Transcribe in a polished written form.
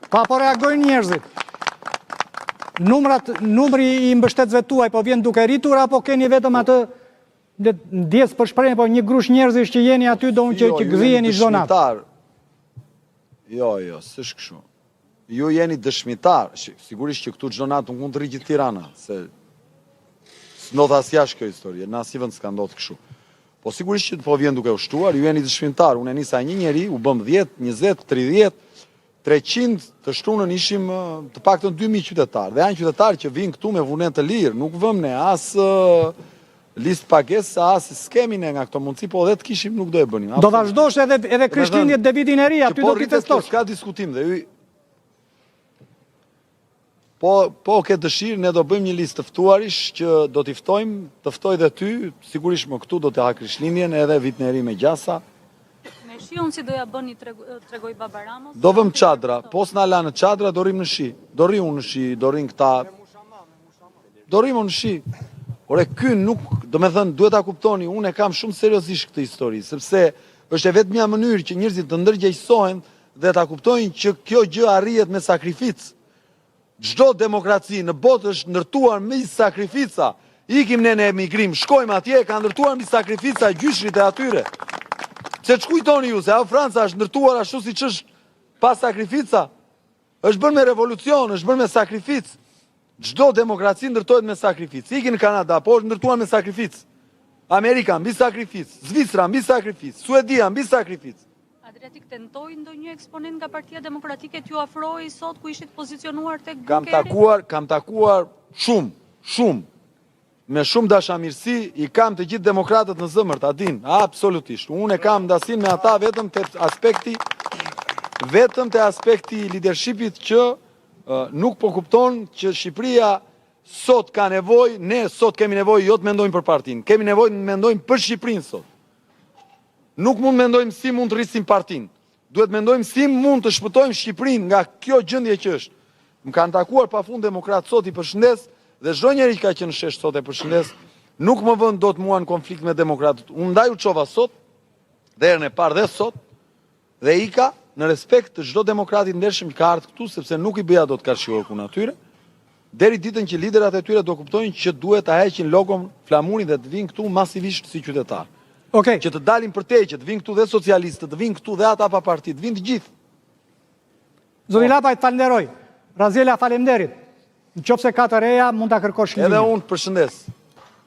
Pa po reagojnë njerëzit. Numri i mbështetësve tuaj po vjen duke rritur, apo keni vetëm atë ndjes për shprehje, po një grush njerëzish që jeni aty do unë që gëziheni çdo natë? Jo, s'është kështu. Ju jeni dëshmitar, sigurisht që këtu çdo natë unë mund të rri gjithë Tirana, se s'ndodh asgjë kjo histori, në asnjë vend s'ka ndodhur kështu. Po sigurisht që po vjen duke u shtuar, ju jeni dëshmitar, unë nisa një njeri, u bëm 10, 20, 30, 300, të shtunën ishim të paktën 2000 qytetarë. Dhe janë qytetarë që vinë këtu me vullnet të lirë, nuk vëm ne as listë pagesë, as skemi ne nga këto mundësi, po edhe të kishim nuk do e bënim. Do vazhdosh edhe Krishtlindjet dhe vitin e ri, aty do t'i festosh. S'ka diskutim dhe ju. Po ke dëshirë, ne do bëjmë një listë tëftuarish që do t'i ftojmë, të ftoj dhe ty, sigurisht më këtu do t'i ha Krishtlindjen edhe vitin e ri me gjasa. Shion si doja bëni tregoj Baba Ramos? Do vëm çadra, po s'na la në çadra, do rrim në shi. Do rri unë në shi, do rrin këta. Do rrim unë në shi. Ore, ky nuk, do me thënë, duhet ta kuptoni, unë e kam shumë seriozisht këtë histori, sepse është e vetmja mënyrë që njerëzit të ndërgjegjësohen dhe ta kuptojnë që kjo gjë arrihet me sakrificë. Çdo demokraci në botë është ndërtuar me sakrifica. Ikim ne në emigrim, shkojmë atje, ka ndërtuar me sakrifica gjyshrit e atyre. Se që kujtoni ju, se Franca është ndërtuar ashtu si që është pas sakrifica, është bërë me revolucion, është bërë me sakrificë. Çdo demokraci ndërtohet me sakrificë. Iki në Kanada, po është ndërtuar me sakrificë. Amerika mbi sakrificë, Zvicra mbi sakrificë, Suedia mbi sakrificë. Adriatik, tentoi ndonjë eksponent nga Partia Demokratike t'ju afroi sot ku ishit pozicionuar tek bunkeri? Kam takuar shumë. Me shumë dashamirësi, i kam të gjithë demokratët në zemër, ta din, absolutisht. Unë e kam ndasin me ata vetëm të aspekti leadershipit që nuk po kupton që Shqipëria sot ka nevojë, ne sot kemi nevojë jo të mendojmë për partinë, kemi nevojë të mendojmë për Shqipërinë sot. Nuk mund mendojmë si mund të rrisim partinë, duhet mendojmë si mund të shpëtojmë Shqipërinë nga kjo gjendje që është. Më kanë takuar pafund demokrat sot, i përshëndes. Dhe çdo njeri që ka qenë shesh sot e përshëndes, nuk më vën dot mua në konflikt me demokratët. Unë ndaj u çova sot, dhe herën e parë dhe sot, dhe ika në respekt të çdo demokratit ndershëm që ka ardhur këtu, sepse nuk i bëja dot karshikun atyre, deri ditën që liderat e tyre do kuptojnë që duhet ta heqin logon, flamurin dhe të vinë këtu masivisht si qytetar. Okej. Që të dalin për te, që të vinë këtu dhe socialistët, të vinë këtu dhe ata pa parti, të vinë të gjithë. Zoti Lapaj, falenderoj. Raziela, faleminderit. Në qoftë se ka të reja, mund ta kërkosh një. Edhe unë përshëndes.